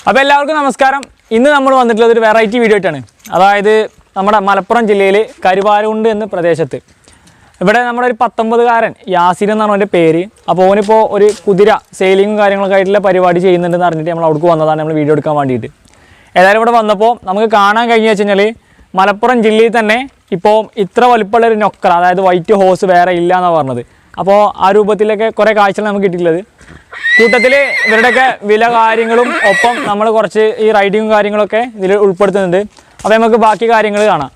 അപ്പോൾ എല്ലാവർക്കും നമസ്കാരം. ഇന്ന് നമ്മൾ വന്നിട്ടുള്ളത് ഒരു വെറൈറ്റി വീഡിയോ ആയിട്ടാണ്. അതായത് നമ്മുടെ മലപ്പുറം ജില്ലയിൽ കരുവാരുകുണ്ട് എന്ന പ്രദേശത്ത് ഇവിടെ നമ്മുടെ ഒരു 19കാരൻ യാസീൻ എന്നാണ് അവൻ്റെ പേര്. അപ്പോൾ ഓനിപ്പോൾ ഒരു കുതിര സെയിലിങ്ങും കാര്യങ്ങളൊക്കെ ആയിട്ടുള്ള പരിപാടി ചെയ്യുന്നുണ്ടെന്ന് അറിഞ്ഞിട്ട് നമ്മൾ അവിടേക്ക് വന്നതാണ് നമ്മൾ വീഡിയോ എടുക്കാൻ വേണ്ടിയിട്ട്. ഏതായാലും ഇവിടെ വന്നപ്പോൾ നമുക്ക് കാണാൻ കഴിഞ്ഞു വെച്ച് കഴിഞ്ഞാൽ മലപ്പുറം ജില്ലയിൽ തന്നെ ഇപ്പോൾ ഇത്ര വലിപ്പമുള്ളൊരു നൊക്കർ, അതായത് വൈറ്റ് ഹോസ് വേറെ ഇല്ല എന്നാണ് പറഞ്ഞത്. അപ്പോൾ ആ രൂപത്തിലൊക്കെ കുറേ കാഴ്ചകൾ നമുക്ക് കിട്ടിയിട്ടുള്ളത്. കൂട്ടത്തിൽ ഇവരുടെയൊക്കെ വില കാര്യങ്ങളും ഒപ്പം നമ്മൾ കുറച്ച് ഈ റൈഡിങ്ങും കാര്യങ്ങളൊക്കെ ഇതിൽ ഉൾപ്പെടുത്തുന്നുണ്ട്. അപ്പോൾ നമുക്ക് ബാക്കി കാര്യങ്ങൾ കാണാം.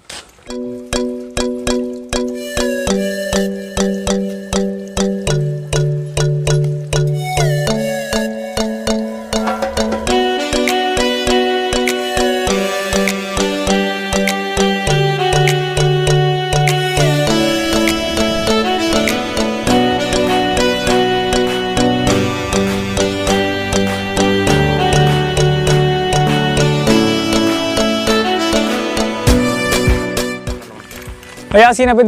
യാസീൻ, അപ്പോൾ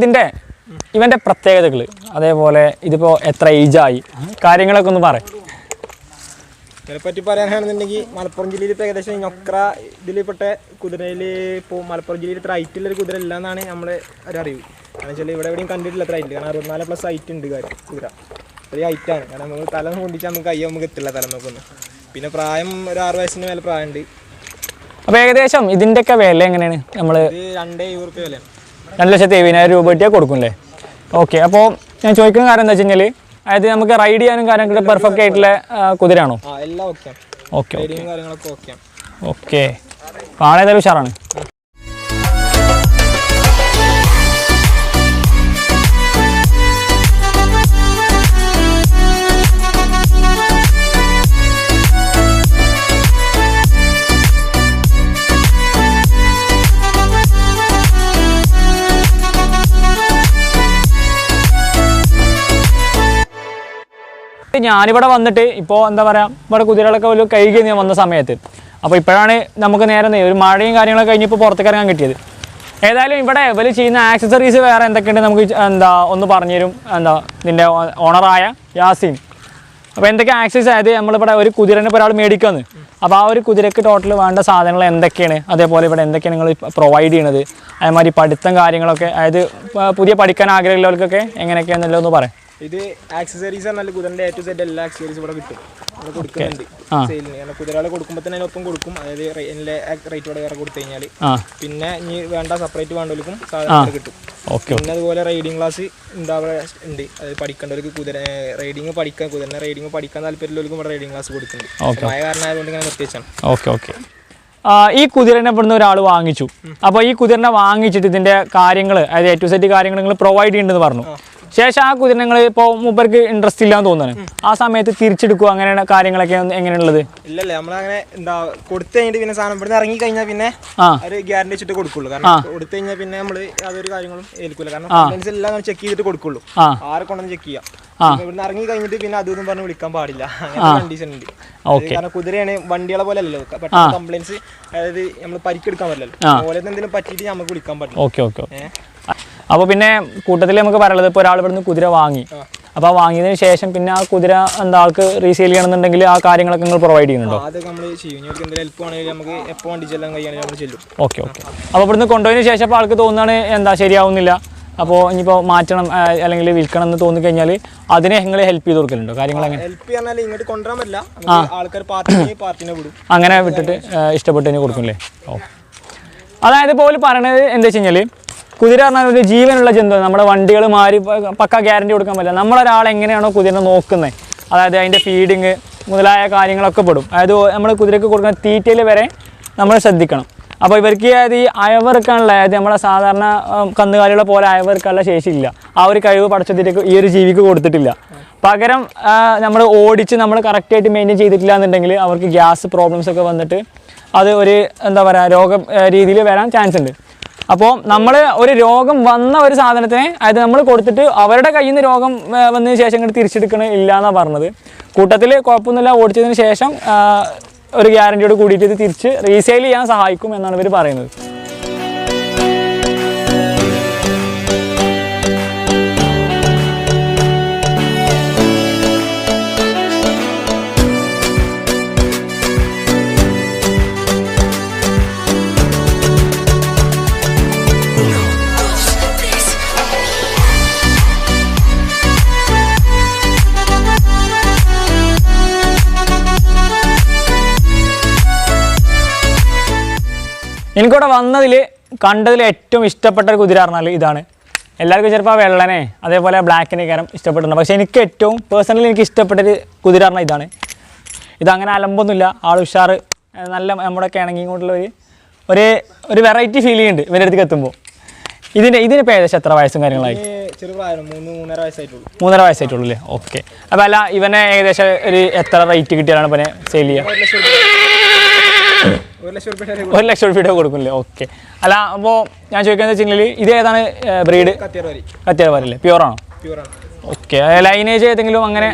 ഇവൻ്റെ പ്രത്യേകതകൾ, അതേപോലെ ഇതിപ്പോൾ എത്ര ഏജായി, കാര്യങ്ങളൊക്കെ ഒന്ന് പറയാം. ഇതിനെപ്പറ്റി പറയാനാണെന്നുണ്ടെങ്കിൽ മലപ്പുറം ജില്ലയിൽ ഇപ്പോൾ ഏകദേശം ഞൊക്ര ഇതിൽപ്പെട്ട കുതിരയിൽ ഇപ്പോൾ മലപ്പുറം ജില്ലയിൽ ഇത്ര ഹൈറ്റുള്ളൊരു കുതിര ഇല്ല എന്നാണ് നമ്മൾ ഒരറിവ്. കാരണം വെച്ചാൽ ഇവിടെ എവിടെയും കണ്ടിട്ടില്ല അത്ര ഹൈറ്റ്. കാരണം 64+ ഹൈറ്റ് ഉണ്ട് കുതിര. ഒരു ഹൈറ്റാണ്. കാരണം നമ്മൾ തല കൊണ്ടിച്ചാൽ നമുക്ക് കയ്യോ നമുക്ക് എത്തില്ല തല നോക്കുന്നു. പിന്നെ പ്രായം ഒരു 6 വയസ്സിന് മേലെ പ്രായമുണ്ട്. അപ്പോൾ ഏകദേശം ഇതിൻ്റെയൊക്കെ വില എങ്ങനെയാണ്? നമ്മൾ 2,70,000 വിലയാണ്. 2,70,000 രൂപ കിട്ടിയാൽ കൊടുക്കും അല്ലേ? ഓക്കെ. അപ്പോൾ ഞാൻ ചോദിക്കുന്ന കാര്യം എന്താ വെച്ച് കഴിഞ്ഞാൽ, അതായത് നമുക്ക് റൈഡ് ചെയ്യാനും കാര്യങ്ങളൊക്കെ പെർഫെക്റ്റ് ആയിട്ടുള്ള കുതിരയാണോ? എല്ലാം ഓക്കെ. ഓക്കെ കാര്യങ്ങളൊക്കെ ഓക്കെ. ഓക്കെ. ആളേതായാലും ഉഷാറാണ്. ഞാനിവിടെ വന്നിട്ട് ഇപ്പോൾ എന്താ പറയുക, ഇവിടെ കുതിരകളൊക്കെ ഒരു കഴുകി ഞാൻ വന്ന സമയത്ത്, അപ്പോൾ ഇപ്പോഴാണ് നമുക്ക് നേരെ ഒരു മഴയും കാര്യങ്ങളൊക്കെ കഴിഞ്ഞപ്പോൾ പുറത്തേക്ക് ഇറങ്ങാൻ കിട്ടിയത്. ഏതായാലും ഇവിടെ ഇവർ ചെയ്യുന്ന ആക്സസറീസ് വേറെ എന്തൊക്കെയുണ്ട് നമുക്ക് ഒന്ന് പറഞ്ഞു തരും ഇതിൻ്റെ ഓണറായ യാസീൻ. അപ്പോൾ എന്തൊക്കെ ആക്സസറീസ്, അതായത് നമ്മളിവിടെ ഒരു കുതിരനെ ഇപ്പോൾ ഒരാൾ മേടിക്കുമെന്ന്, അപ്പോൾ ആ ഒരു കുതിരക്ക് ടോട്ടൽ വേണ്ട സാധനങ്ങൾ എന്തൊക്കെയാണ്, അതേപോലെ ഇവിടെ എന്തൊക്കെയാണ് നിങ്ങൾ പ്രൊവൈഡ് ചെയ്യണത്, അതേമാതിരി പഠിത്തം കാര്യങ്ങളൊക്കെ, അതായത് പുതിയ പഠിക്കാൻ ആഗ്രഹമുള്ളവർക്കൊക്കെ എങ്ങനെയൊക്കെയാണെന്നല്ലോ ഒന്ന് പറയാം. ഇത് ആക്സസറീസ് പറഞ്ഞാൽ കുതിരൻ്റെ A to Z എല്ലാ ആക്സസറീസും ഇവിടെ കിട്ടും. ഇവിടെ കൊടുക്കുന്നുണ്ട് സെയിലിന്. കാരണം കുതിരകളെ കൊടുക്കുമ്പോൾ തന്നെ അതിനൊപ്പം കൊടുക്കും. അതായത് എൻ്റെ റേറ്റ് ഇവിടെ വേറെ കൊടുത്തു കഴിഞ്ഞാൽ പിന്നെ ഇനി വേണ്ട സെപ്പറേറ്റ് വേണ്ടവർക്കും സാധനം കിട്ടും. പിന്നെ അതുപോലെ റൈഡിങ് ക്ലാസ് ഉണ്ടാവുക ഉണ്ട്. അതായത് പഠിക്കേണ്ടവർക്ക് റൈഡിങ് പഠിക്കാൻ കുതിരനെ റൈഡിങ് പഠിക്കാൻ താല്പര്യമുള്ളവർക്കും ഇവിടെ റൈഡിങ് ക്ലാസ് കൊടുക്കുന്നുണ്ട്. മഴ കാരണമായതുകൊണ്ട് ഇങ്ങനെ നിർത്തിവെച്ചാണ്. Okay okay. ഈ കുതിരനെ ഇവിടുന്ന് ഒരാൾ വാങ്ങിച്ചു. അപ്പോൾ ഈ കുതിരനെ വാങ്ങിച്ചിട്ട് ഇതിൻ്റെ കാര്യങ്ങൾ, അതായത് A to Z കാര്യങ്ങൾ നിങ്ങൾ പ്രൊവൈഡ് ചെയ്യുന്നുണ്ടെന്ന് പറഞ്ഞു. ശേഷം ആ കുതിര നിങ്ങൾ ഇപ്പോൾ മൂപ്പർക്ക് ഇൻട്രസ്റ്റ് ഇല്ലാന്ന് തോന്നുന്നു, ആ സമയത്ത് തിരിച്ചെടുക്കുക, അങ്ങനെയുള്ള കാര്യങ്ങളൊക്കെ എങ്ങനെയുള്ളത്? ഇല്ലല്ലേ, നമ്മളങ്ങനെ എന്താ കൊടുത്തു കഴിഞ്ഞിട്ട് പിന്നെ സാധനം ഇവിടുന്ന് ഇറങ്ങി കഴിഞ്ഞാൽ പിന്നെ ഒരു ഗ്യാരണ്ടി വെച്ചിട്ട് കൊടുക്കുള്ളൂ. കാരണം കൊടുത്തു കഴിഞ്ഞാൽ പിന്നെ നമ്മൾ യാതൊരു കാര്യങ്ങളും ഏൽക്കില്ല. കാരണം എല്ലാം ചെക്ക് ചെയ്തിട്ട് കൊടുക്കുള്ളൂ. ആരെ കൊണ്ടൊന്ന് ചെക്ക് ചെയ്യാം. ഇവിടുന്ന് ഇറങ്ങി കഴിഞ്ഞിട്ട് പിന്നെ അതൊന്നും പറഞ്ഞ് വിളിക്കാൻ പാടില്ല. അങ്ങനെ കണ്ടീഷൻ ഉണ്ട്. കാരണം കുതിരയാണ്, വണ്ടികളെ പോലെ അല്ലല്ലോ. പെട്ടെന്ന് കംപ്ലൈൻസ്, അതായത് നമ്മൾ പരിക്കെടുക്കാൻ പറ്റില്ലല്ലോ. അതുപോലെ എന്തെങ്കിലും പറ്റിയിട്ട് നമുക്ക് വിളിക്കാൻ പറ്റില്ല. Okay okay. അപ്പോൾ പിന്നെ കൂട്ടത്തിൽ നമുക്ക് പറയുന്നത്, ഇപ്പോൾ ഒരാൾ ഇവിടുന്ന് കുതിര വാങ്ങി, അപ്പോൾ ആ വാങ്ങിയതിന് ശേഷം പിന്നെ ആ കുതിര ആൾക്ക് റീസെയിൽ ചെയ്യണമെന്നുണ്ടെങ്കിൽ ആ കാര്യങ്ങളൊക്കെ നിങ്ങൾ പ്രൊവൈഡ് ചെയ്യുന്നുണ്ടോ? അതൊക്കെ നമ്മൾ ചെയ്യും. എന്തെങ്കിലും ഹെൽപ്പ് ആണെങ്കിൽ നമുക്ക് എപ്പോൾ വണ്ടി ചെല്ലാൻ കഴിയാണെങ്കിൽ നമ്മൾ ചെല്ലും. Okay okay. അപ്പോൾ ഇവിടുന്ന് കൊണ്ടുപോയതിന് ശേഷം അപ്പോൾ ആൾക്ക് തോന്നുകയാണ് ശരിയാവുന്നില്ല, അപ്പോൾ ഇനിയിപ്പോൾ മാറ്റണം അല്ലെങ്കിൽ വിൽക്കണം എന്ന് തോന്നിക്കഴിഞ്ഞാൽ അതിനെ നിങ്ങൾ ഹെൽപ്പ് ചെയ്ത് കൊടുക്കലുണ്ടോ? കാര്യങ്ങൾ ഹെൽപ്പ് ചെയ്യാൻ ഇങ്ങോട്ട് കൊണ്ടുവരാൻ പറ്റില്ല. ആൾക്കാർ പാർട്ടിനെ വിടും, അങ്ങനെ വിട്ടിട്ട് ഇഷ്ടപ്പെട്ട് തന്നെ കൊടുക്കുമല്ലേ? ഓ, അതായത് ഇപ്പോൾ പറയണത് എന്താ വെച്ച് കഴിഞ്ഞാൽ, കുതിര പറഞ്ഞാൽ ഒരു ജീവനുള്ള ജന്തു. നമ്മുടെ വണ്ടികൾ മാറി പക്ക ഗ്യാരണ്ടി കൊടുക്കാൻ പറ്റില്ല. നമ്മളൊരാൾ എങ്ങനെയാണോ കുതിരനെ നോക്കുന്നത്, അതായത് അതിൻ്റെ ഫീഡിങ് മുതലായ കാര്യങ്ങളൊക്കെ പെടും. അതായത് നമ്മൾ കുതിരക്ക് കൊടുക്കുന്ന തീറ്റയിൽ വരെ നമ്മൾ ശ്രദ്ധിക്കണം. അപ്പോൾ ഇവർക്ക് അതായത് ഈ അയവെറുക്കാനുള്ള, അതായത് നമ്മളെ സാധാരണ കന്നുകാലികളെ പോലെ അയവെറുക്കാനുള്ള ശേഷിയില്ല. ആ ഒരു കഴിവ് പടച്ചതിലേക്ക് ഈ ഒരു ജീവിക്ക് കൊടുത്തിട്ടില്ല. പകരം നമ്മൾ ഓടിച്ച് നമ്മൾ കറക്റ്റായിട്ട് മെയിൻറ്റെയിൻ ചെയ്തിട്ടില്ല എന്നുണ്ടെങ്കിൽ അവർക്ക് ഗ്യാസ് പ്രോബ്ലംസ് ഒക്കെ വന്നിട്ട് അത് ഒരു എന്താ പറയുക രോഗം രീതിയിൽ വരാൻ ചാൻസ് ഉണ്ട്. അപ്പോൾ നമ്മൾ ഒരു രോഗം വന്ന ഒരു സാധനത്തിനെ, അതായത് നമ്മൾ കൊടുത്തിട്ട് അവരുടെ കയ്യിൽ നിന്ന് രോഗം വന്നതിന് ശേഷം ഇങ്ങോട്ട് തിരിച്ചെടുക്കണില്ല എന്നാണ് പറഞ്ഞത്. കൂട്ടത്തിൽ കുഴപ്പമൊന്നുമില്ല, ഓടിച്ചതിന് ശേഷം ഒരു ഗ്യാരണ്ടിയോട് കൂടിയിട്ട് ഇത് തിരിച്ച് റീസെയിൽ ചെയ്യാൻ സഹായിക്കും എന്നാണ് ഇവർ പറയുന്നത്. എനിക്കിവിടെ വന്നതിൽ കണ്ടതിൽ ഏറ്റവും ഇഷ്ടപ്പെട്ട ഒരു കുതിര പറഞ്ഞാൽ ഇതാണ്. എല്ലാവർക്കും ചിലപ്പോൾ വെള്ളനെ അതേപോലെ ബ്ലാക്കിനെ കയറും ഇഷ്ടപ്പെട്ടിട്ടുണ്ട്. പക്ഷേ എനിക്ക് ഏറ്റവും പേഴ്സണലി എനിക്ക് ഇഷ്ടപ്പെട്ടൊരു കുതിര പറഞ്ഞാൽ ഇതാണ്. ഇതങ്ങനെ അലമ്പൊന്നുമില്ല, ആൾ ഉഷാറ്, നല്ല നമ്മുടെ ഇണങ്ങി കൊണ്ടുള്ള ഒരു വെറൈറ്റി ഫീൽ ചെയ്യുന്നുണ്ട് ഇവരുടെ അടുത്തേക്ക് എത്തുമ്പോൾ. ഇതിനിപ്പോൾ ഏകദേശം എത്ര വയസ്സും കാര്യങ്ങളായി? 3.5 വയസ്സായിട്ടുള്ളൂ അല്ലേ? ഓക്കെ. അപ്പോൾ അല്ല ഇവനെ ഏകദേശം ഒരു എത്ര റേറ്റ് കിട്ടിയാലാണ് ഇവനെ സെയിൽ ചെയ്യുക? 1 ലക്ഷം രൂപയുടെ കൊടുക്കുന്നില്ലേ? ഓക്കെ. അല്ല അപ്പോൾ ഞാൻ ചോദിക്കുന്നത് വെച്ചിട്ടുണ്ടെങ്കിൽ ഇത് ഏതാണ് ബ്രീഡ്? കത്തിയാർവാരല്ലേ? പ്യുവറാണോ? ഓക്കെ. ലൈനേജ് ഏതെങ്കിലും അങ്ങനെ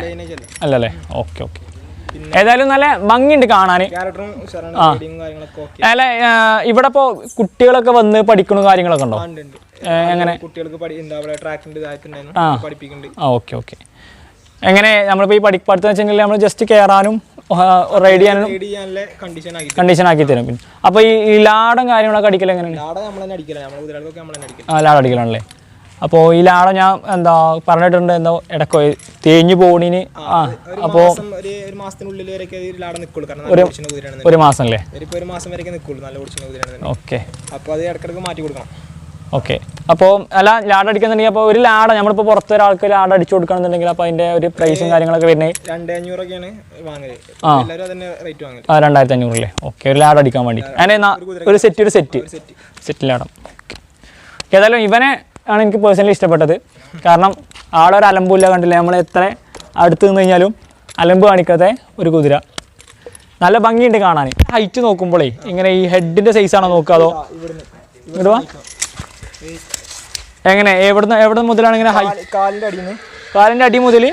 അല്ലല്ലേ? Okay okay. ഏതായാലും നല്ല ഭംഗിയുണ്ട് കാണാൻ. അല്ല ഇവിടെ ഇപ്പോൾ കുട്ടികളൊക്കെ വന്ന് പഠിക്കുന്ന കാര്യങ്ങളൊക്കെ ഉണ്ടോ? എങ്ങനെ? Okay okay. എങ്ങനെ നമ്മളിപ്പോൾ ഈ പഠിത്തം വെച്ചെങ്കിൽ നമ്മൾ ജസ്റ്റ് കയറാനും റൈഡ് ചെയ്യാനും കണ്ടീഷൻ ആക്കി തരും. പിന്നെ അപ്പോൾ ഈ ലാടം കാര്യങ്ങളൊക്കെ അടിക്കൽ എങ്ങനെയാണ്? ലാടം അടിക്കലാണല്ലേ? അപ്പോൾ ഈ ലാടം ഞാൻ എന്താ പറഞ്ഞിട്ടുണ്ട്, എന്താ ഇടയ്ക്കോ തേഞ്ഞു പോണിന്. അപ്പോൾ ഒരു മാസം അല്ലേ? ഓക്കെ. ഓക്കെ. അപ്പോൾ അല്ല ലാട അടിക്കുന്നുണ്ടെങ്കിൽ അപ്പോൾ ഒരു ലാട നമ്മളിപ്പോൾ പുറത്ത് ഒരാൾക്ക് ലാട അടിച്ചു കൊടുക്കണമെന്നുണ്ടെങ്കിൽ അപ്പോൾ അതിൻ്റെ ഒരു പ്രൈസും കാര്യങ്ങളൊക്കെ വരുന്നത് 2500 അല്ലേ? ഓക്കെ. ഒരു ലാട അടിക്കാൻ വേണ്ടി അങ്ങനെ ഒരു സെറ്റ് ലാടം. ഏതായാലും ഇവനെ ആണ് എനിക്ക് പേഴ്സണലി ഇഷ്ടപ്പെട്ടത്. കാരണം ആളൊരു അലമ്പില്ല, കണ്ടില്ലേ? നമ്മൾ എത്ര അടുത്ത് നിന്ന് കഴിഞ്ഞാലും അലമ്പ് കാണിക്കാത്ത ഒരു കുതിര. നല്ല ഭംഗിയുണ്ട് കാണാൻ. ഹൈറ്റ് നോക്കുമ്പോഴേ ഇങ്ങനെ ഈ ഹെഡിൻ്റെ സൈസാണോ നോക്കുക അതോ ഇടുവാ എങ്ങനെ? എവിടെ മുതലാണ് ഇങ്ങനെ കാലിൻ്റെ അടി മുതൽ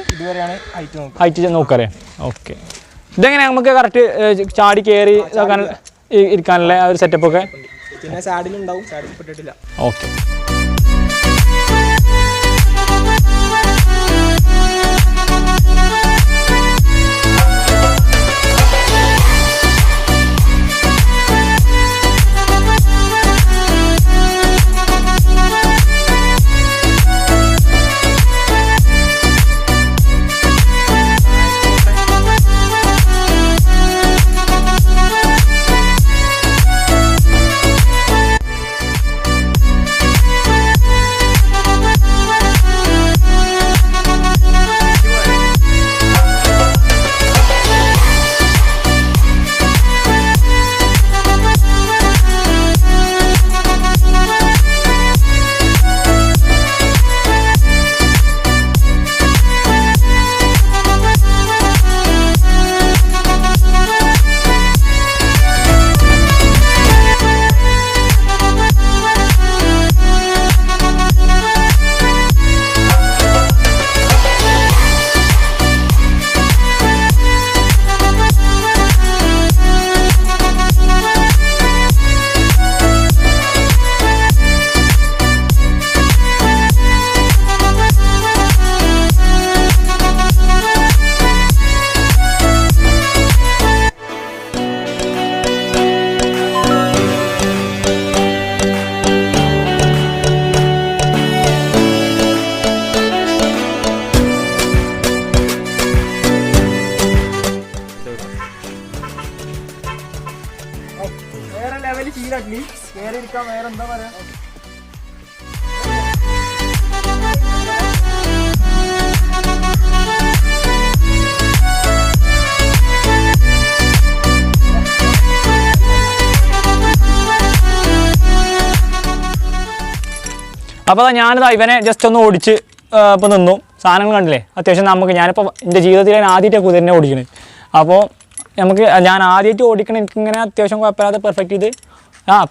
ഹൈറ്റ് നോക്കാറേ? ഓക്കെ. ഇതെങ്ങനെ നമുക്ക് കറക്റ്റ് ചാടി കയറി ഇതാക്കാൻ ഇരിക്കാനുള്ള ഒരു സെറ്റപ്പൊക്കെ? ഓക്കെ. അപ്പോൾ ഞാനിതാ ഇവനെ ജസ്റ്റ് ഒന്ന് ഓടിച്ച് ഇപ്പോൾ നിന്നു. സാധനങ്ങൾ കണ്ടില്ലേ? അത്യാവശ്യം നമുക്ക് ഞാനിപ്പോൾ എൻ്റെ ജീവിതത്തിൽ ഞാൻ ആദ്യമായിട്ടാണ് കുതിരനെ ഓടിക്കുന്നത്. അപ്പോൾ ഞാൻ ആദ്യമായിട്ട് ഓടിക്കണം, എനിക്കിങ്ങനെ അത്യാവശ്യം കുഴപ്പമില്ലാതെ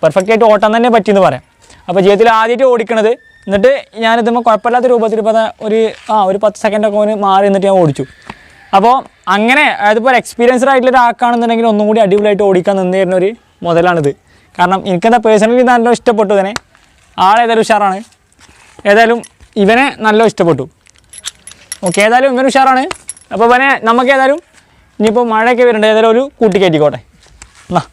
പെർഫെക്റ്റായിട്ട് ഓട്ടാൻ തന്നെ പറ്റിയെന്ന് പറയാം. അപ്പോൾ ജീവിതത്തിൽ ആദ്യമായിട്ട് ഓടിക്കണത്. എന്നിട്ട് ഞാനിതുമ്പോൾ കുഴപ്പമില്ലാത്ത രൂപത്തിൽ ഇപ്പോൾ ഒരു 10 സെക്കൻഡൊക്കെ ഒന്ന് മാറി നിന്നിട്ട് ഞാൻ ഓടിച്ചു. അപ്പോൾ അങ്ങനെ അതിപ്പോൾ എക്സ്പീരിയൻസ്ഡ് ആയിട്ടുള്ള ഒരാൾക്കാണെന്നുണ്ടെങ്കിൽ ഒന്നും കൂടി അടിപൊളിയായിട്ട് ഓടിക്കാൻ നിന്ന് തരുന്ന ഒരു മുതലാണിത്. കാരണം എനിക്കെന്താ പേഴ്സണലി നല്ല ഇഷ്ടപ്പെട്ടു ഇതിനെ. ആളേതായാലും ഉഷാറാണ്. ഏതായാലും ഇവനെ നല്ല ഇഷ്ടപ്പെട്ടു. ഓക്കെ. ഏതായാലും ഇവൻ ഉഷാറാണ്. അപ്പോൾ ഇവനെ നമുക്ക് ഏതായാലും ഇനിയിപ്പോൾ മഴയൊക്കെ വരുന്നുണ്ട്, ഏതായാലും ഒരു കൂട്ടിക്കയറ്റിക്കോട്ടെ. എന്നാ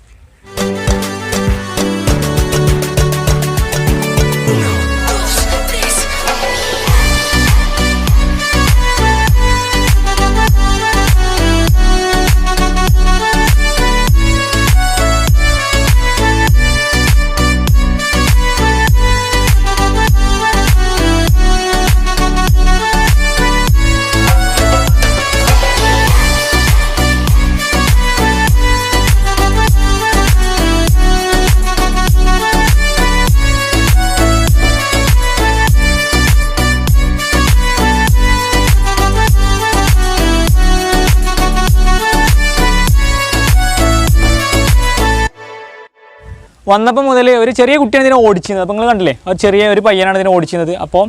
വന്നപ്പോൾ മുതൽ ഒരു ചെറിയ കുട്ടിയാണ് ഇതിനെ ഓടിച്ചിരുന്നത്. അപ്പോൾ നിങ്ങൾ കണ്ടില്ലേ, ഒരു ചെറിയ ഒരു പയ്യനാണ് ഇതിനെ ഓടിച്ചിരുന്നത്. അപ്പോൾ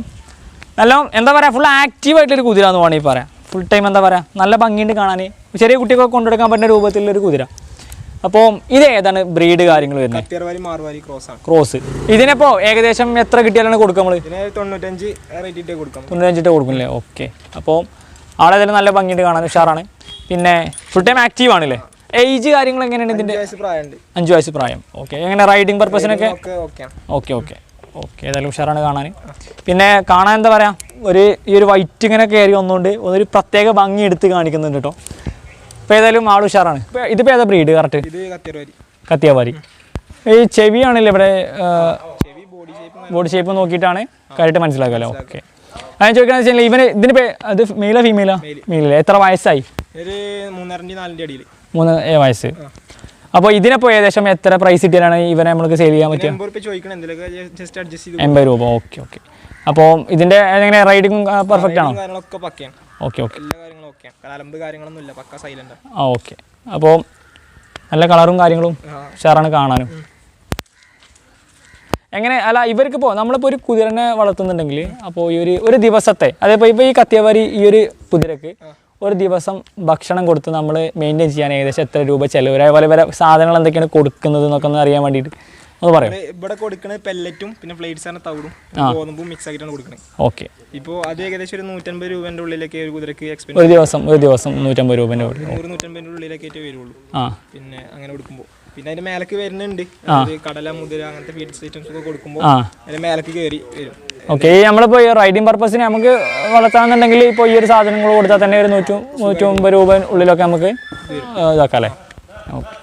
നല്ല എന്താ പറയുക, ഫുൾ ആക്റ്റീവായിട്ടൊരു കുതിര എന്ന് വേണമെങ്കിൽ പറയാം. ഫുൾ ടൈം എന്താ പറയുക, നല്ല ഭംഗിയുണ്ട് കാണാൻ, ചെറിയ കുട്ടിയൊക്കെ കൊണ്ടുനടക്കാൻ പറ്റുന്ന രൂപത്തിലുള്ളൊരു കുതിര. അപ്പോൾ ഇത് ഏതാണ് ബ്രീഡ് കാര്യങ്ങൾ വരുന്നത്? ക്രോസ്. ഇതിനിപ്പോൾ ഏകദേശം എത്ര കിട്ടിയാലാണ് കൊടുക്കുക നമ്മൾ? 95 കൊടുക്കുമല്ലേ? ഓക്കെ. അപ്പോൾ ആളേതായാലും നല്ല ഭംഗിയുണ്ട് കാണാൻ, ഉഷാറാണ്. പിന്നെ ഫുൾ ടൈം ആക്റ്റീവ് ആണല്ലേ? ഏജ് കാര്യങ്ങൾ എങ്ങനെയാണ് ഇതിൻ്റെ? 5 വയസ്സ് പ്രായം. ഓക്കെ. എങ്ങനെ റൈഡിങ് പർപ്പസിനൊക്കെ? ഓക്കെ. ഏതായാലും ഉഷാറാണ് കാണാൻ. പിന്നെ കാണാൻ എന്താ പറയുക, ഈ ഒരു വൈറ്റ് ഇങ്ങനെ കയറി വന്നുകൊണ്ട് ഒരു പ്രത്യേക ഭംഗി എടുത്ത് കാണിക്കുന്നുണ്ട് കേട്ടോ. ഇപ്പോൾ ഏതായാലും ആൾ ഉഷാറാണ്. ഇതിപ്പോൾ ഏതാ ബ്രീഡ് കറക്റ്റ്? കത്തിയാവാരി. ഈ ചെവിയാണല്ലേ ഇവിടെ, ബോഡി ഷേപ്പ് നോക്കിയിട്ടാണ് കാര്യമായിട്ട് മനസ്സിലാക്കാമല്ലോ. ഓക്കെ. ഞാൻ ചോദിക്കാന്ന് വെച്ചാൽ ഇതിനിപ്പോൾ അത് മെയിലാ ഫീമെയിലാ? മെയിലല്ലേ? എത്ര വയസ്സായി? 3 വയസ്സ്. അപ്പോൾ ഇതിനിപ്പോൾ ഏകദേശം എത്ര പ്രൈസ് കിട്ടിയാലാണ് ഇവനെ നമുക്ക് സെയിൽ ചെയ്യാൻ പറ്റുക? 80 രൂപ. ഓക്കെ. അപ്പോൾ ഇതിൻ്റെ എങ്ങനെ റൈഡിങ് പെർഫെക്റ്റ് ആണോ? ഓക്കെ. ഓക്കെ. അപ്പോൾ നല്ല കളറും കാര്യങ്ങളും ഉഷാറാണ് കാണാനും. എങ്ങനെ അല്ല ഇവർക്കിപ്പോൾ നമ്മളിപ്പോൾ ഒരു കുതിരനെ വളർത്തുന്നുണ്ടെങ്കിൽ അപ്പോൾ ഒരു ദിവസത്തെ, അതേപോലെ ഇപ്പോൾ ഈ കത്തിയവാരി ഈ ഒരു കുതിരക്ക് ഒരു ദിവസം ഭക്ഷണം കൊടുത്ത് നമ്മൾ മെയിൻറ്റെയിൻ ചെയ്യാൻ ഏകദേശം എത്ര രൂപ ചിലവ്, അതേപോലെ വരെ സാധനങ്ങൾ എന്തൊക്കെയാണ് കൊടുക്കുന്നത് എന്നൊക്കെ ഒന്ന് അറിയാൻ വേണ്ടിയിട്ട് ഒന്ന് പറയാം. ഇവിടെ കൊടുക്കുന്നത് പെല്ലറ്റും പിന്നെ ഫ്ലേറ്റ്സ് ആണ്, തവിടും ഗോതമ്പും മിക്സ് ആയിട്ടാണ് കൊടുക്കുന്നത്. ഓക്കെ. ഇപ്പോൾ അത് ഏകദേശം ഒരു 150 രൂപേൻ്റെ ഉള്ളിലേക്ക് ഒരു കുതിരക്ക് എക്സ്പെൻസ്. ഒരു ദിവസം 150 രൂപേൻ്റെ ഉള്ളിൽ 100-150 ഉള്ളിലേക്കായിട്ട് വരുള്ളൂ. പിന്നെ അങ്ങനെ കൊടുക്കുമ്പോൾ പിന്നെ അതിന്റെ മേലേക്ക് വരുന്നുണ്ട് കടല, മുതിര അങ്ങനത്തെ ഫീഡ്സ് ഐറ്റംസ് ഒക്കെ കൊടുക്കുമ്പോൾ അതിന്റെ മേലേക്ക് കയറി വരും. ഓക്കെ. നമ്മളിപ്പോൾ ഈ റൈഡിങ് പർപ്പസിന് നമുക്ക് വളർത്താന്നുണ്ടെങ്കിൽ ഇപ്പോൾ ഈ ഒരു സാധനങ്ങൾ കൊടുത്താൽ തന്നെ ഒരു 100-150 രൂപ ഉള്ളിലൊക്കെ നമുക്ക് ഇതാക്കാം അല്ലേ? ഓക്കെ.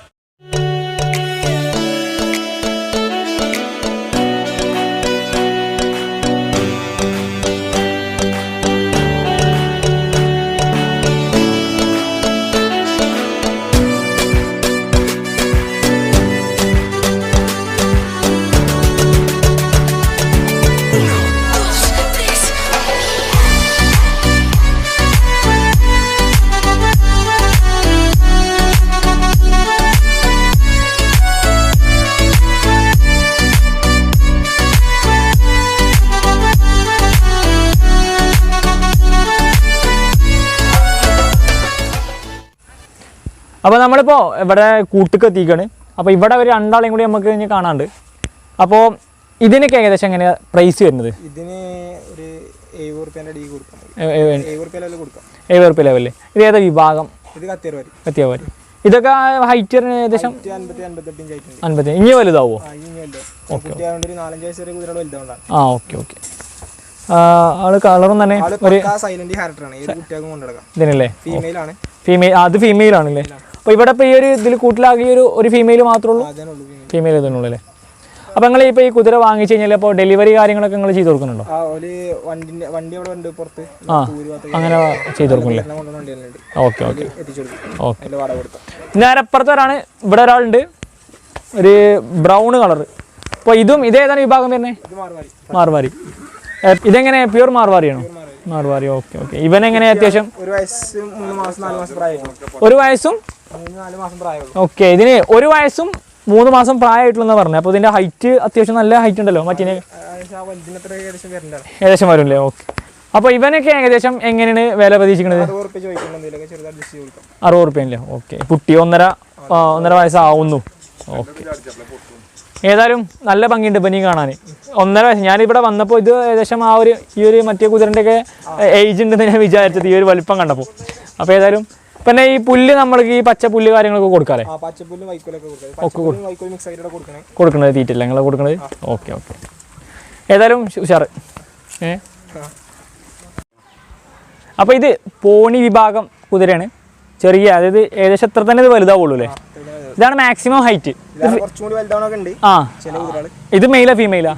അപ്പോൾ നമ്മളിപ്പോൾ ഇവിടെ കൂട്ടിക്ക് എത്തിക്കുകയാണ്. അപ്പോൾ ഇവിടെ ഒരു 2 ആളെയും കൂടി നമുക്ക് ഇനി കാണാണ്ട്. അപ്പോൾ ഇതിനൊക്കെ ഏകദേശം എങ്ങനെയാണ് പ്രൈസ് വരുന്നത്? ഇതിന് ഒരു 70 രൂപേൻ്റെ അടി കൊടുക്കാം. 70 രൂപ ലെവലിൽ. ഇത് ഏതാ വിഭാഗം? ഇത് കത്തിയവാരി. ഇതൊക്കെ ഹൈറ്റ് ഏകദേശം 50. ഇനി വലുതാവോ? ഓക്കെ. ആള് കളറും തന്നെ ഇതിനല്ലേ? അത് ഫീമെയിൽ ആണല്ലേ? അപ്പോൾ ഇവിടെ ഇപ്പോൾ ഈ ഒരു ഇതിൽ കൂട്ടിലാകെ ഒരു ഫീമെയിൽ മാത്രമേ ഉള്ളൂ? ഫീമെയിൽ ഇതിനുള്ളൂ അല്ലേ? അപ്പോൾ നിങ്ങൾ ഇപ്പോൾ ഈ കുതിര വാങ്ങിച്ചു കഴിഞ്ഞാൽ അപ്പോൾ ഡെലിവറി കാര്യങ്ങളൊക്കെ നിങ്ങൾ ചെയ്ത് കൊടുക്കുന്നുണ്ടോ? അങ്ങനെ ചെയ്ത് കൊടുക്കുന്നില്ലേ? ഓക്കെ. നേരെ അപ്പുറത്തൊരാണ്, ഇവിടെ ഒരാളുണ്ട് ഒരു ബ്രൗൺ കളർ. അപ്പോൾ ഇതേതാണ് വിഭാഗം തന്നെ? മാർവാരി. ഇതെങ്ങനെ പ്യൂർ മാർവാരിയാണോ? മാർവാരി. ഓക്കെ. ഇവനെങ്ങനെ അത്യാവശ്യം? 1 വയസ്സും 3 മാസം 4 മാസം പ്രായമായിട്ടുള്ളൂ. 1 വയസ്സും 3-4 മാസം പ്രായമുള്ളൂ. ഓക്കെ. ഇതിന് 1 വയസ്സും 3 മാസം പ്രായമായിട്ടുള്ളതെന്ന് പറഞ്ഞു. അപ്പോൾ ഇതിന്റെ ഹൈറ്റ് അത്യാവശ്യം നല്ല ഹൈറ്റ് ഉണ്ടല്ലോ മറ്റേ ഏകദേശം വരുമല്ലേ? ഓക്കെ. അപ്പോൾ ഇവനൊക്കെ ഏകദേശം എങ്ങനെയാണ് വില പ്രതീക്ഷിക്കുന്നത്? 60 രൂപയല്ലേ? ഓക്കെ. കുട്ടി 1.5 വയസ്സാവുന്നു. ഓക്കെ. ഏതായാലും നല്ല ഭംഗിയുണ്ട് ഇപ്പം നീ കാണാൻ. 1.5 വയസ്സ്. ഞാനിവിടെ വന്നപ്പോൾ ഇത് ഏകദേശം ഈ ഒരു മറ്റേ കുതിരൻ്റെയൊക്കെ ഏജ് ഉണ്ടെന്ന് ഞാൻ വിചാരിച്ചത് ഈ ഒരു വലിപ്പം കണ്ടപ്പോൾ. അപ്പോൾ ഏതായാലും പിന്നെ ഈ പുല്ല് നമ്മൾക്ക് ഈ പച്ച പുല്ല് കാര്യങ്ങളൊക്കെ കൊടുക്കാറേ? കൊടുക്കണത് തീറ്റല്ല നിങ്ങൾ കൊടുക്കണത്? ഓക്കെ. ഏതായാലും ഉഷാറ്. അപ്പോൾ ഇത് പോണി വിഭാഗം കുതിരയാണ്. ചെറിയ, അതായത് ഏകദേശം എത്ര തന്നെ ഇത് വലുതാവുള്ളൂ അല്ലേ? ഇതാണ് മാക്സിമം ഹൈറ്റ്. ഇത് മെയിലാ ഫീമെയിലാ?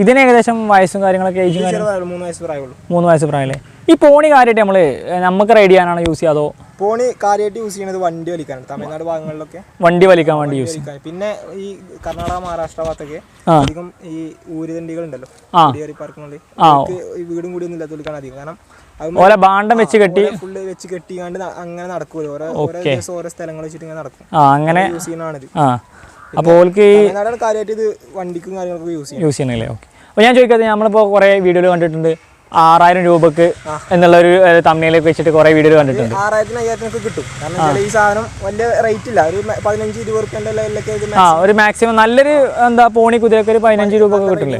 ഇതിന് ഏകദേശം വയസ്സും കാര്യങ്ങളൊക്കെ ഏജും 3 വയസ്സ് പ്രായമല്ലേ? ഈ പോണി കാര്യമായിട്ട് നമുക്ക് റൈഡ് ചെയ്യാനാണ് യൂസ് ചെയ്യാതോ? പോണി കാര്യമായിട്ട് യൂസ് ചെയ്യുന്നത് വണ്ടി വലിക്കാനാണ്. തമിഴ്നാട് ഭാഗങ്ങളിലൊക്കെ വണ്ടി വലിക്കാൻ വേണ്ടി യൂസ് ചെയ്യാം. പിന്നെ ഈ കർണാടക, മഹാരാഷ്ട്ര ഭാഗത്തൊക്കെ അധികം ഈ ഊരുതണ്ടികൾ ഉണ്ടല്ലോ, പാർക്കുകളിൽ വീടും കൂടി ഒന്നും ഇല്ലാത്തവർക്കാണ് അധികം. കാരണം ഓരോ ബാണ്ടം വെച്ച് കെട്ടി ഫുള്ള് വെച്ച് കെട്ടിക്കാണ്ട് അങ്ങനെ നടക്കുമല്ലോ. ഓരോ ദിവസം ഓരോ സ്ഥലങ്ങൾ വെച്ചിട്ട് ഇങ്ങനെ നടക്കും. അങ്ങനെ യൂസ് ചെയ്യുന്നതാണിത്. അപ്പോൾ ഓൾക്ക് കാര്യമായിട്ട് ഇത് വണ്ടിക്കും കാര്യങ്ങളൊക്കെ യൂസ് ചെയ്യണല്ലേ. ഓക്കെ. അപ്പോൾ ഞാൻ ചോദിക്കാതെ നമ്മളിപ്പോൾ കുറേ വീഡിയോയിൽ കണ്ടിട്ടുണ്ട് 6000 രൂപക്ക് എന്നുള്ളൊരു തമ്മിലേക്ക് വെച്ചിട്ട് കുറേ വീഡിയോ കണ്ടിട്ടുണ്ട്. 6000 5000 കിട്ടും. കാരണം ഈ സാധനം വലിയ റേറ്റ് ഇല്ല, ഒരു 15-20 രൂപ. ഒരു മാക്സിമം നല്ലൊരു എന്താ പോണി കുതിരക്ക് ഒരു 15 രൂപ കിട്ടില്ലേ.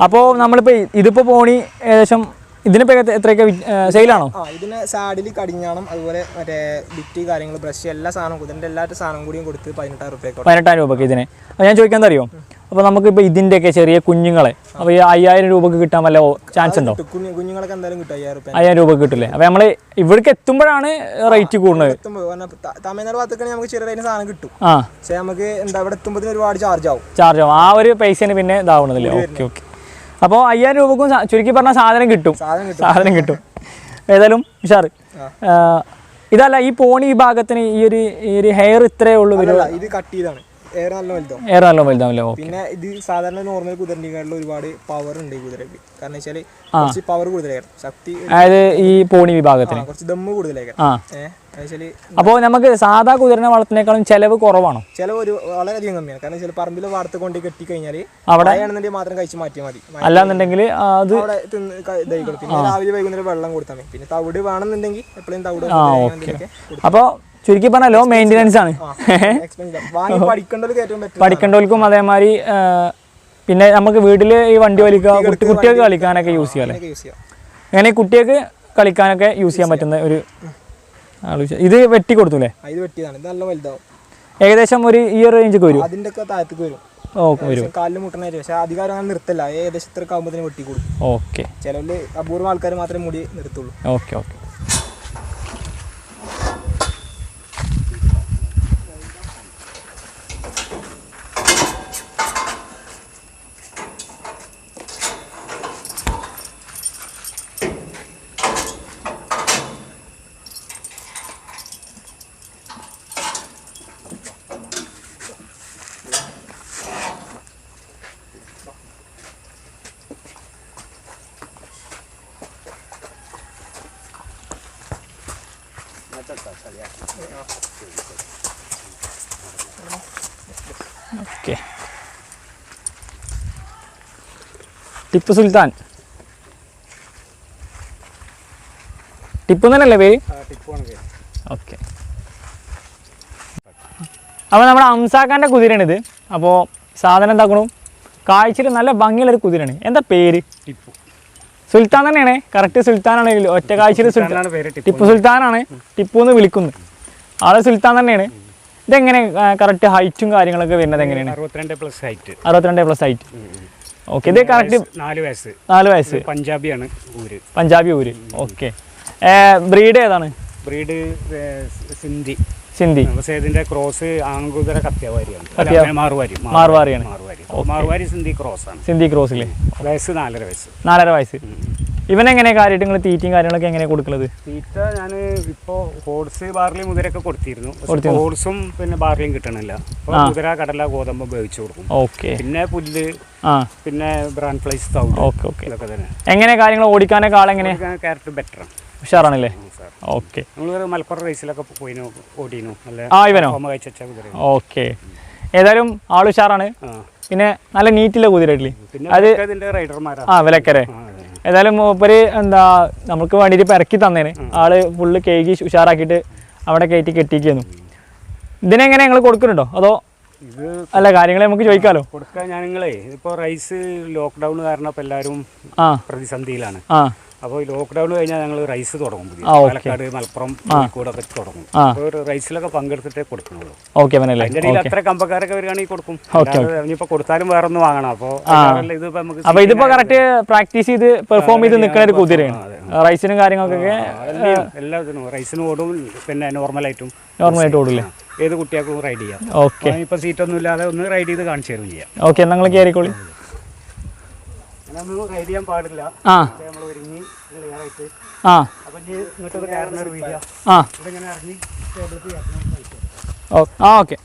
അപ്പോൾ നമ്മളിപ്പോൾ ഇതിപ്പോൾ പോണി ഏകദേശം ഇതിനിപ്പോൾ എത്രയൊക്കെ സെയിലാണോ? ഇതിന് സാഡിൽ കടിഞ്ഞാണം, അതുപോലെ മറ്റേ ബിറ്റ് കാര്യങ്ങൾ, ബ്രഷ്, എല്ലാ സാധനവും കുതിരൻ്റെ എല്ലാ സാധനം കൂടിയും കൊടുത്ത് 18000 രൂപയ്ക്ക്. 18000 രൂപക്ക് ഇതിന്. അപ്പോൾ ഞാൻ ചോദിക്കാൻ അറിയോ, അപ്പോൾ നമുക്കിപ്പോൾ ഇതിൻ്റെയൊക്കെ ചെറിയ കുഞ്ഞുങ്ങളെ അപ്പോൾ ഈ 5000 രൂപക്ക് കിട്ടാൻ വല്ല ചാൻസ് ഉണ്ടോ? കുഞ്ഞുങ്ങളൊക്കെ എന്തായാലും കിട്ടും 5000 രൂപക്ക് കിട്ടില്ലേ. അപ്പോൾ നമ്മൾ ഇവിടേക്ക് എത്തുമ്പോഴാണ് റേറ്റ് കൂടുന്നത്. തമിഴ്നാട് ഭാഗത്തൊക്കെ നമുക്ക് ചെറിയ റേറ്റിന് സാധനം കിട്ടും. പക്ഷേ നമുക്ക് എന്താ ഇവിടെ എത്തുമ്പോൾ ഒരുപാട് ചാർജ് ആവും. ആ ഒരു പൈസന് പിന്നെ ഇതാവണതല്ലേ. Okay okay. അപ്പോൾ 5000 രൂപക്കും ചുരുക്കി പറഞ്ഞാൽ സാധനം കിട്ടും. ഏതായാലും ഉഷാറ്. ഇതല്ല, ഈ പോണി വിഭാഗത്തിന് ഈ ഒരു ഹെയർ ഇത്രയേ ഉള്ളൂ. ഇത് കട്ട് ചെയ്താണ്. എയർ നല്ല വലുതാവില്ലേ. പിന്നെ ഇത് സാധാരണ നോർമൽ കുതിരേക്കാളും ഒരുപാട് പവർ ഉണ്ട് ഈ കുതിരക്ക്. കാരണം വെച്ചാൽ കുറച്ച് പവർ കൂടുതലായിരുന്നു, ശക്തി. അതായത് ഈ പോണി വിഭാഗത്തിന് കുറച്ച് ദമ്മ് കൂടുതലായിരുന്നു. അപ്പോൾ നമുക്ക് സാധാ കുതിരനെ വളർത്തുന്നേക്കാളും ചെലവ് കുറവാണോ? ചെലവ് വളരെയധികം കമ്മിയാണ്. കാരണം വെച്ചാൽ പറമ്പിൽ വാർത്ത കൊണ്ട് കെട്ടിക്കഴിഞ്ഞാൽ അവിടെ മാത്രം കഴിച്ച് മാറ്റിയാൽ മതി. അല്ലാന്നുണ്ടെങ്കിൽ അത് പിന്നെ രാവിലെ വൈകുന്നേരം വെള്ളം കൊടുത്താൽ മതി. പിന്നെ തവിട് വേണമെന്നുണ്ടെങ്കിൽ എപ്പോഴും തവിട്. അപ്പോൾ ചുരുക്കി പറഞ്ഞാൽ ലോ മെയിൻ്റെനൻസ് ആണ്. പഠിക്കേണ്ടവർക്കും അതേമാതിരി. പിന്നെ നമുക്ക് വീട്ടിൽ ഈ വണ്ടി വലിക്കുക, കുട്ടികൾക്ക് കളിക്കാനൊക്കെ യൂസ് ചെയ്യാം. അങ്ങനെ കുട്ടികൾക്ക് കളിക്കാനൊക്കെ യൂസ് ചെയ്യാൻ പറ്റുന്ന ഒരു ഇത് വെട്ടി കൊടുത്തൂല്ലേ? ഏകദേശം ഈ ഒരു റേഞ്ചൊക്കെ വരും. അതിന്റെ ഒക്കെ താഴത്തേക്ക് വരും. കാലിൽ മുട്ടണായിട്ട്. പക്ഷെ അധികാരം അങ്ങനെ നിർത്തില്ല, ഏകദേശം ഇത്ര ആകുമ്പോൾ വെട്ടി കൊടുക്കും. ഓക്കെ. ചിലവര് അപൂർവം ആൾക്കാർ മാത്രമേ മുടി നിർത്തുള്ളൂ. Okay okay. Okay. Tipu Sultan. Tipu തന്നെയല്ലേ പേര്? ഓക്കെ. അപ്പോൾ നമ്മുടെ അംസാഖാൻ്റെ കുതിരയാണിത്. അപ്പോൾ സാധനം എന്താക്കണു, കാഴ്ചയിൽ നല്ല ഭംഗിയുള്ളൊരു കുതിരയാണ്. എന്താ പേര്? ടിപ്പു. സുൽത്താൻ തന്നെയാണ്. കറക്റ്റ് സുൽത്താനാണെങ്കിലും ഒറ്റ കാഴ്ചയിൽ ടിപ്പു സുൽത്താനാണ്. ടിപ്പു എന്ന് വിളിക്കുന്നത് ആള് സുൽത്താൻ തന്നെയാണ്. ഇതെങ്ങനെ കറക്റ്റ് ഹൈറ്റും കാര്യങ്ങളൊക്കെ വരുന്നത് എങ്ങനെയാണ്? 62+ ഹൈറ്റ്. ഓക്കെ. ഇത് കറക്റ്റ് 4 വയസ്സ്. പഞ്ചാബി ഊര്. ഓക്കെ. ബ്രീഡ് ഏതാണ്? ബ്രീഡ് സിന്ധി. ഇതിന്റെ ക്രോസ് ആൺകുതിര കത്യാവാരിയാണ്. മാർവാരി സിന്ധി ക്രോസിലെ വയസ്സ് 4.5 വയസ്സ്. ഇവനെങ്ങനെ കാര്യമായിട്ട് നിങ്ങൾ തീറ്റയും കാര്യങ്ങളൊക്കെ എങ്ങനെ കൊടുക്കുന്നത്? തീറ്റ ഞാൻ ഇപ്പോൾ ഹോർസ് ബാർലി മുതിരൊക്കെ കൊടുത്തിരുന്നു. ഹോർസും പിന്നെ ബാർലിയും കിട്ടണില്ല. മുതിര, കടല, ഗോതമ്പ് ഉപയോഗിച്ച് കൊടുക്കും. ഓക്കെ. പിന്നെ പുല്ല്, പിന്നെ ബ്രാൻ ഫ്ലൈസ്, ഇതൊക്കെ തന്നെ. എങ്ങനെ കാര്യങ്ങൾ ഓടിക്കാനൊക്കെ ആളെങ്ങനെ? ക്യാരറ്റ് ബെറ്ററാണ്, ഉഷാറാണല്ലേ. ഓക്കെ. നമ്മൾ മലപ്പുറം റേസിലൊക്കെ പോയിനു, ഓടിനു. ഇവനോ? ഓക്കെ. ഏതായാലും ആൾ ഉഷാറാണ്. പിന്നെ നല്ല നീറ്റില്ല കുതിരയില്ലേ? അത് വിലക്കരെ. ഏതായാലും മൂപ്പര് എന്താ നമുക്ക് വേണ്ടിയിട്ട് ഇപ്പം ഇറക്കി തന്നേന്. ആള് ഫുള്ള് കേക്ക് ഉഷാറാക്കിയിട്ട് അവിടെ കയറ്റി കെട്ടിക്കുന്നു. ഇതിനെങ്ങനെ ഞങ്ങൾ കൊടുക്കുന്നുണ്ടോ അതോ അല്ല കാര്യങ്ങൾ നമുക്ക് ചോദിക്കാലോ? കൊടുക്കാൻ ഞാനിങ്ങളെ ഇപ്പോൾ റൈസ് ലോക്ക്ഡൗൺ കാരണം ഇപ്പം എല്ലാവരും പ്രതിസന്ധിയിലാണ്. അപ്പോൾ ഈ ലോക്ക്ഡൗൺ കഴിഞ്ഞാൽ ഞങ്ങൾ റൈസ് തുടങ്ങും. പാലക്കാട്, മലപ്പുറം, കോഴിക്കോടൊക്കെ തുടങ്ങും. അപ്പോൾ റൈസിലൊക്കെ പങ്കെടുത്തിട്ടേ കൊടുക്കുന്നുള്ളൂ. ഓക്കെ. അതിൻ്റെ ഇടയിൽ അത്ര കമ്പക്കാരൊക്കെ വരികയാണെങ്കിൽ കൊടുക്കും. ഇനിയിപ്പോൾ കൊടുത്താലും വേറെ ഒന്നും വാങ്ങണം. അപ്പോൾ ഇതിപ്പോൾ കറക്റ്റ് പ്രാക്ടീസ് ചെയ്ത് പെർഫോം ചെയ്ത് നിൽക്കുന്ന ഒരു കുതിരയാണ്. റൈസിനും കാര്യങ്ങൾക്കൊക്കെ എല്ലാത്തിനും റൈസിനും ഓടും. പിന്നെ നോർമലായിട്ട് ഓടില്ലേ? ഏത് കുട്ടികൾക്കും റൈഡ് ചെയ്യാം. ഓക്കെ. ഇപ്പോൾ സീറ്റൊന്നും ഇല്ലാതെ ഒന്ന് റൈഡ് ചെയ്ത് കാണിച്ചു തരും ചെയ്യാം. ഓക്കെ. നിങ്ങൾ കയറിക്കോളി. റൈഡ് ചെയ്യാൻ പാടില്ല. നമ്മൾ ഒരുങ്ങി ക്ലിയറായിട്ട് ഇങ്ങോട്ടൊരു കാരണർ വീഴുക. ഇങ്ങനെ ഇറങ്ങി ഓക്കെ.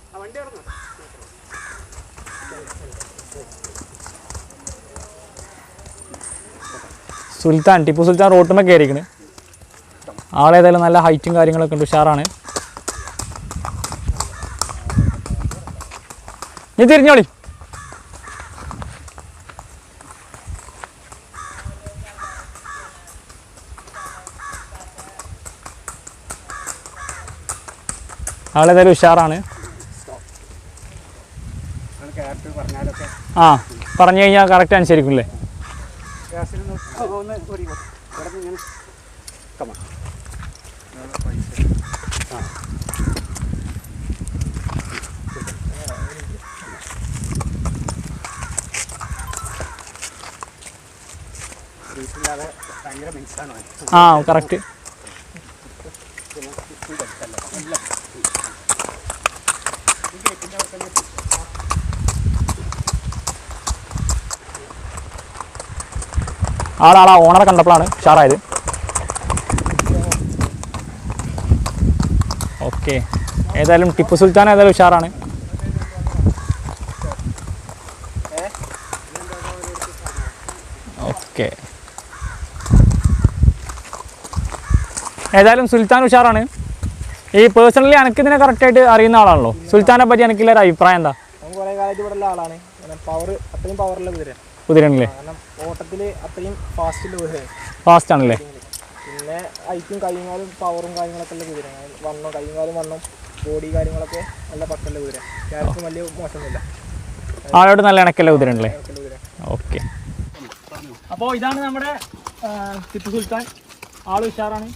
സുൽത്താൻ, ടിപ്പു സുൽത്താൻ റോട്ടുമ്മ കയറിക്കണ്. ആളേതായാലും നല്ല ഹൈറ്റും കാര്യങ്ങളൊക്കെ ഉണ്ട്, ഉഷാറാണ്. നീ തിരിഞ്ഞോളി. ആളേതായാലും ഉഷാറാണ്. ആ പറഞ്ഞു കഴിഞ്ഞാൽ കറക്റ്റ് അനുസരിക്കും അല്ലേ? ആ കറക്റ്റ്. ആളാ ഓണറെ കണ്ടപ്പോഴാണ് ഉഷാറായത്. ഓക്കെ, ഏതായാലും ടിപ്പു സുൽത്താൻ ഏതായാലും ഉഷാറാണ്. ഓക്കെ, ഏതായാലും സുൽത്താൻ ഉഷാറാണ്. ഈ പേഴ്സണലി എനിക്ക് ഇതിനെ കറക്റ്റായിട്ട് അറിയുന്ന ആളാണല്ലോ. സുൽത്താനെ പറ്റി എനിക്കുള്ള ഒരു അഭിപ്രായം എന്താ? കുറേ കാലത്ത് ഇവിടെ ഉള്ള ആളാണ്. പവർ അത്രയും പവറുള്ള കുതിരയാണല്ലേ? ഓട്ടത്തിൽ അത്രയും ഫാസ്റ്റ് ആണല്ലേ? പിന്നെ ഐറ്റും കൈകാലും പവറും കാര്യങ്ങളൊക്കെ ഉള്ള കുതിര. വണ്ണം കൈകാലും വണ്ണം ബോഡി കാര്യങ്ങളൊക്കെ നല്ല പക്കല്ല കുതിര. ക്യാരക്ടർ വലിയ മോശമൊന്നുമില്ല. ആളോട് നല്ല ഇണക്കല്ല കുതിരയാണല്ലേ? ഓക്കെ, അപ്പോൾ ഇതാണ് നമ്മുടെ ടിപ്പു സുൽത്താൻ. ആൾ ഉഷാറാണ്.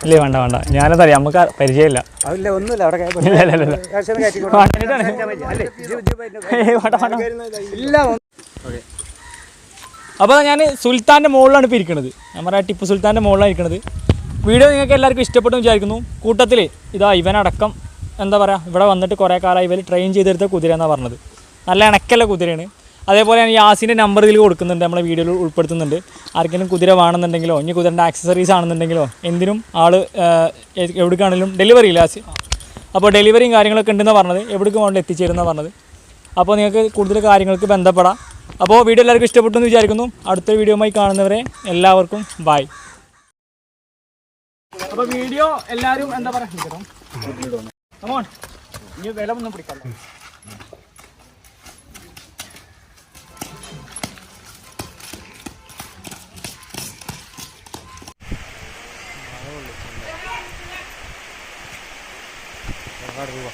ഇല്ലേ, വേണ്ട വേണ്ട, ഞാനതറിയാം, നമുക്ക് പരിചയമില്ല. അപ്പോൾ ഞാൻ സുൽത്താൻ്റെ മുകളിലാണ് ഇപ്പോൾ ഇരിക്കുന്നത്. നമ്മുടെ ടിപ്പു സുൽത്താൻ്റെ മുകളിലാണ് ഇരിക്കുന്നത്. വീഡിയോ നിങ്ങൾക്ക് എല്ലാവർക്കും ഇഷ്ടപ്പെട്ടു വിചാരിക്കുന്നു. കൂട്ടത്തിൽ ഇതാ ഇവനടക്കം എന്താ പറയുക, ഇവിടെ വന്നിട്ട് കുറേ കാലമായി ഇവർ ട്രെയിൻ ചെയ്തെടുത്ത കുതിര എന്നാണ് പറഞ്ഞത്. നല്ല ഇണക്കല്ല കുതിരയാണ്. അതേപോലെ ഞാൻ യാസിൻ്റെ നമ്പർ ഇതിൽ കൊടുക്കുന്നുണ്ട്, നമ്മുടെ വീഡിയോയിൽ ഉൾപ്പെടുത്തുന്നുണ്ട്. ആർക്കെങ്കിലും കുതിര വേണമെന്നുണ്ടെങ്കിലോ ഇനി കുതിരൻ്റെ ആക്സസറീസ് ആണെന്നുണ്ടെങ്കിലോ എന്തിനും ആൾ എവിടേക്കാണെങ്കിലും ഡെലിവറി ഇല്ല. അപ്പോൾ ഡെലിവറിയും കാര്യങ്ങളൊക്കെ ഉണ്ടെന്ന് പറഞ്ഞത്, എവിടേക്ക് കൊണ്ട് എത്തിച്ചേരുന്ന പറഞ്ഞത്. അപ്പോൾ നിങ്ങൾക്ക് കൂടുതൽ കാര്യങ്ങൾക്ക് ബന്ധപ്പെടാം. അപ്പോൾ വീഡിയോ എല്ലാവർക്കും ഇഷ്ടപ്പെട്ടു എന്ന് വിചാരിക്കുന്നു. അടുത്ത വീഡിയോയുമായി കാണുന്നവരെ എല്ലാവർക്കും ബൈ. അപ്പോൾ വീഡിയോ എല്ലാവരും എന്താ പറയുക, ഇനി വില ഒന്നും പിടിക്കാം. രൂപ